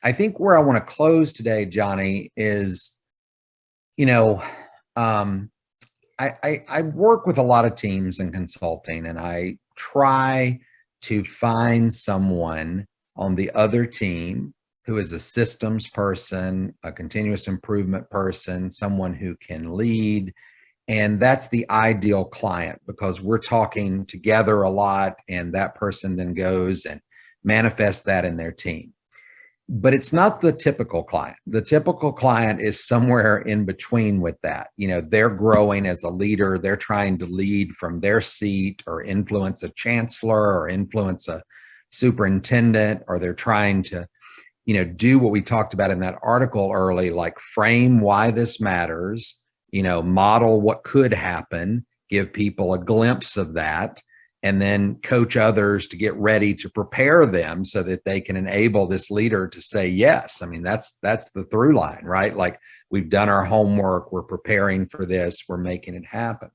I think where I want to close today, Johnny, is, you know, um, I work with a lot of teams in consulting, and I try to find someone on the other team who is a systems person, a continuous improvement person, someone who can lead. And that's the ideal client because we're talking together a lot, and that person then goes and manifests that in their team. But it's not the typical client. The typical client is somewhere in between with that. They're growing as a leader. They're trying to lead from their seat or influence a chancellor or influence a superintendent, or they're trying to, do what we talked about in that article early, like frame why this matters, model what could happen, give people a glimpse of that, and then coach others to get ready to prepare them so that they can enable this leader to say yes. I mean, that's the through line, right? Like, we've done our homework, we're preparing for this, we're making it happen.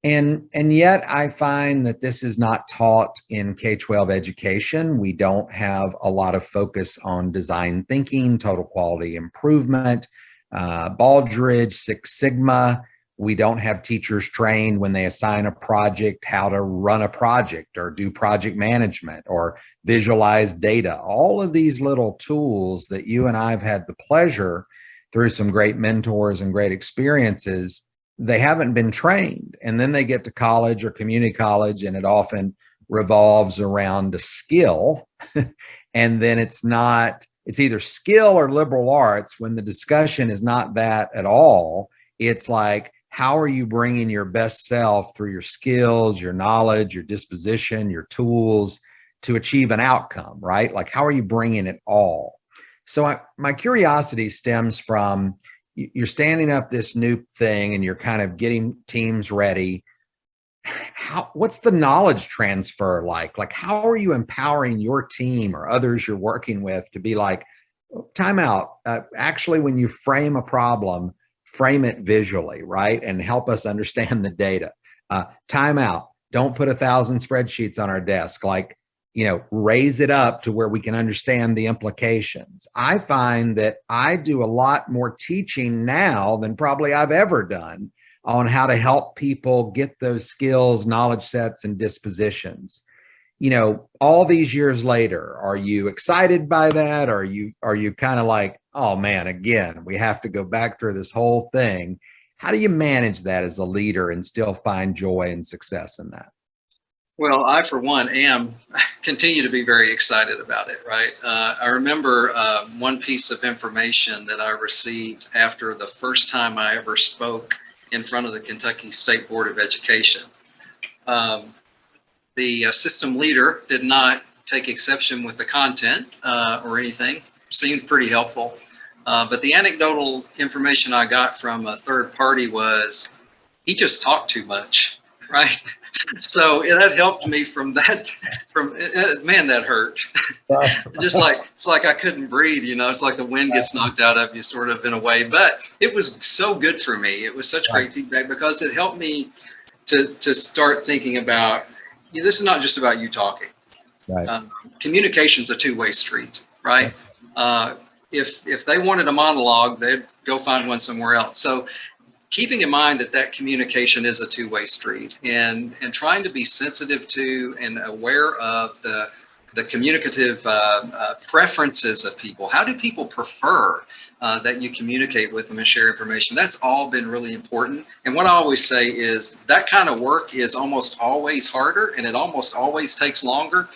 And yet I find that this is not taught in K-12 education. We don't have a lot of focus on design thinking, total quality improvement, Baldrige, Six Sigma. We don't have teachers trained when they assign a project how to run a project or do project management or visualize data. All of these little tools that you and I have had the pleasure through some great mentors and great experiences, they haven't been trained. And then they get to college or community college, and it often revolves around a skill. And then it's either skill or liberal arts, when the discussion is not that at all. It's like, how are you bringing your best self through your skills, your knowledge, your disposition, your tools to achieve an outcome, right? Like, how are you bringing it all? So my curiosity stems from, you're standing up this new thing and you're kind of getting teams ready. What's the knowledge transfer like? Like, how are you empowering your team or others you're working with to be like, time out. Actually, when you frame a problem, frame it visually, right? And help us understand the data. Time out. Don't put 1,000 spreadsheets on our desk. Like, raise it up to where we can understand the implications. I find that I do a lot more teaching now than probably I've ever done on how to help people get those skills, knowledge sets, and dispositions. All these years later, are you excited by that? Or are you kind of like, oh man, again, we have to go back through this whole thing? How do you manage that as a leader and still find joy and success in that? Well, I, for one, continue to be very excited about it, right? I remember one piece of information that I received after the first time I ever spoke in front of the Kentucky State Board of Education. The system leader did not take exception with the content or anything. Seemed pretty helpful. But the anecdotal information I got from a third party was, he just talked too much, right? So that helped me from that. Man, that hurt. Just like, it's like I couldn't breathe. It's like the wind gets knocked out of you, sort of, in a way. But it was so good for me. It was such great feedback because it helped me to start thinking about, this is not just about you talking. Right. Communication's a two-way street, right? If they wanted a monologue, they'd go find one somewhere else. So keeping in mind that communication is a two-way street, and trying to be sensitive to and aware of the communicative preferences of people. How do people prefer that you communicate with them and share information? That's all been really important. And what I always say is that kind of work is almost always harder, and it almost always takes longer,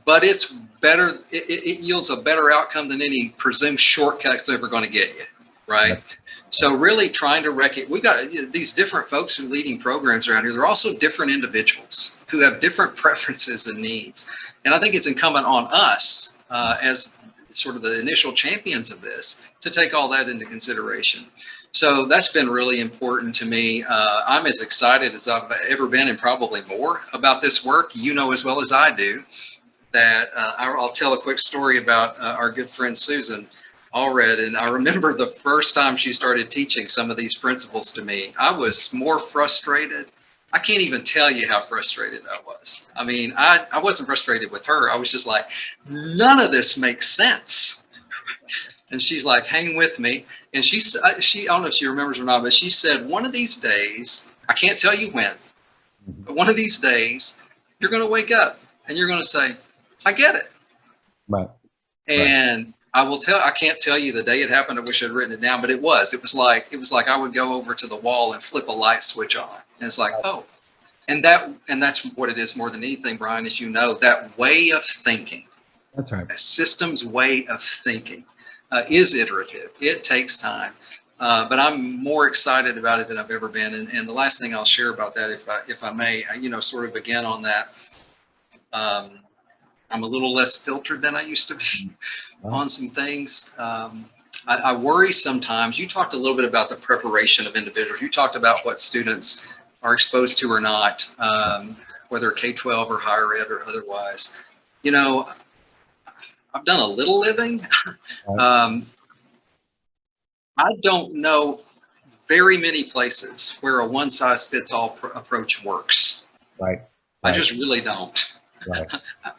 but it's better. It yields a better outcome than any presumed shortcut's ever going to get you, right? Yep. So really trying to we've got these different folks who are leading programs around here. They're also different individuals who have different preferences and needs. And I think it's incumbent on us as sort of the initial champions of this to take all that into consideration. So that's been really important to me. I'm as excited as I've ever been, and probably more, about this work. As well as I do, that I'll tell a quick story about our good friend Susan Allred. And I remember the first time she started teaching some of these principles to me, I was more frustrated. I can't even tell you how frustrated I was. I mean, I wasn't frustrated with her. I was just like, none of this makes sense, And she's like, hang with me. And I don't know if she remembers or not, but she said, one of these days, I can't tell you when, but one of these days, you're going to wake up and you're going to say, I get it. Right. And I can't tell you the day it happened. I wish I'd written it down, but it was like I would go over to the wall and flip a light switch on. And it's like, oh, and that's what it is more than anything, Brian, as you know, that way of thinking. That's right. A system's way of thinking is iterative. It takes time. But I'm more excited about it than I've ever been. And the last thing I'll share about that, if I may, sort of again on that, I'm a little less filtered than I used to be on some things. I worry sometimes. You talked a little bit about the preparation of individuals. You talked about what students are exposed to or not, whether K-12 or higher ed or otherwise. I've done a little living. I don't know very many places where a one-size-fits-all approach works. Right. I just really don't. Right.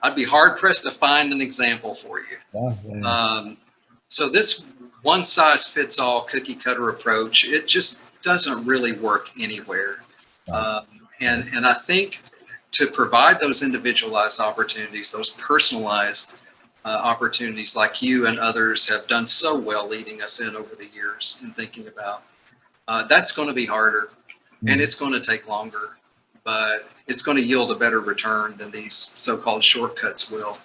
I'd be hard-pressed to find an example for you. Yeah. So this one-size-fits-all cookie-cutter approach, it just doesn't really work anywhere. Right. And I think to provide those individualized opportunities, those personalized opportunities like you and others have done so well leading us in over the years in thinking about, that's going to be harder and it's going to take longer, but it's going to yield a better return than these so-called shortcuts will.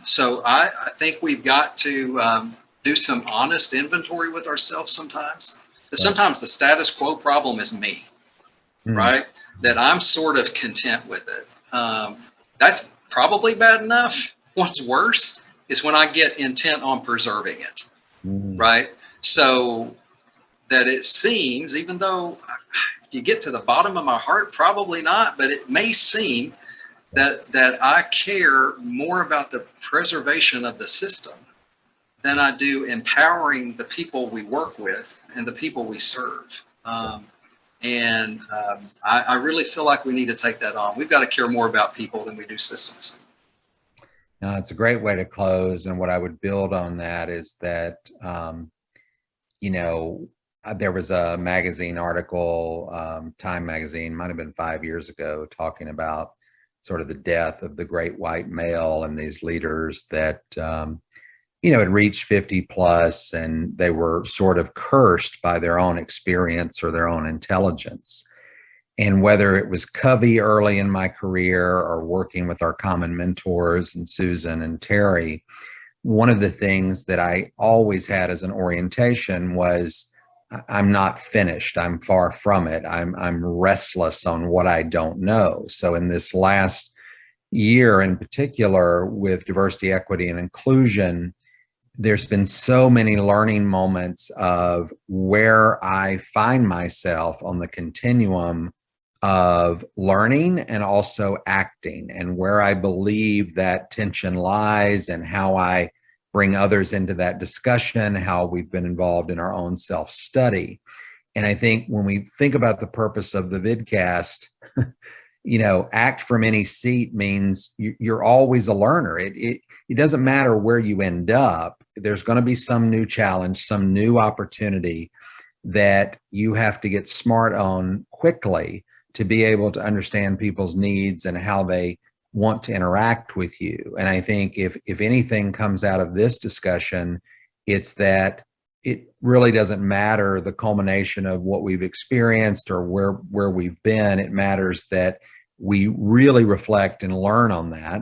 So I think we've got to do some honest inventory with ourselves sometimes. Because sometimes the status quo problem is me, right? That I'm sort of content with it. That's probably bad enough. What's worse is when I get intent on preserving it, right? So that it seems, even though you get to the bottom of my heart, probably not, but it may seem that I care more about the preservation of the system than I do empowering the people we work with and the people we serve. I really feel like we need to take that on. We've got to care more about people than we do systems. No, it's a great way to close. And what I would build on that is that, there was a magazine article, Time magazine, might have been 5 years ago, talking about sort of the death of the great white male and these leaders that, had reached 50 plus and they were sort of cursed by their own experience or their own intelligence. And whether it was Covey early in my career or working with our common mentors and Susan and Terry, one of the things that I always had as an orientation was I'm not finished. I'm far from it. I'm restless on what I don't know. So in this last year in particular with diversity, equity, and inclusion, there's been so many learning moments of where I find myself on the continuum of learning and also acting, and where I believe that tension lies and how I bring others into that discussion, how we've been involved in our own self-study. And I think when we think about the purpose of the vidcast, act from any seat means you're always a learner. It doesn't matter where you end up. There's going to be some new challenge, some new opportunity that you have to get smart on quickly to be able to understand people's needs and how they want to interact with you. And I think if anything comes out of this discussion, it's that it really doesn't matter the culmination of what we've experienced or where we've been. It matters that we really reflect and learn on that.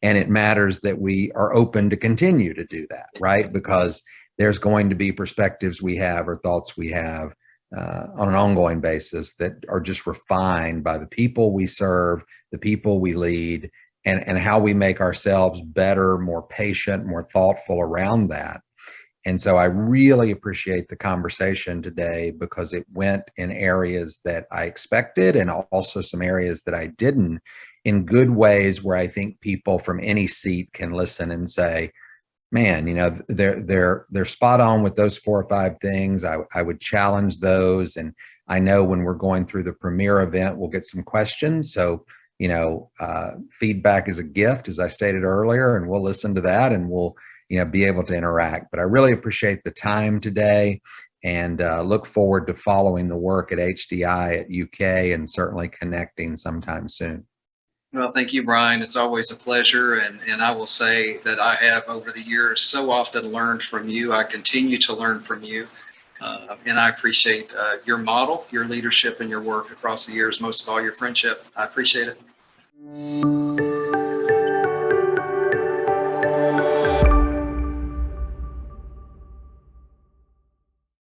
And it matters that we are open to continue to do that, right? Because there's going to be perspectives we have or thoughts we have on an ongoing basis that are just refined by the people we serve, the people we lead, and how we make ourselves better, more patient, more thoughtful around that. And so I really appreciate the conversation today because it went in areas that I expected and also some areas that I didn't, in good ways where I think people from any seat can listen and say, man, they're spot on with those 4 or 5 things. I would challenge those. And I know when we're going through the premiere event, we'll get some questions. So, feedback is a gift, as I stated earlier, and we'll listen to that and we'll, be able to interact. But I really appreciate the time today, and look forward to following the work at HDI at UK, and certainly connecting sometime soon. Well, thank you, Brian. It's always a pleasure. And I will say that I have over the years so often learned from you. I continue to learn from you. And I appreciate your model, your leadership, and your work across the years, most of all your friendship. I appreciate it.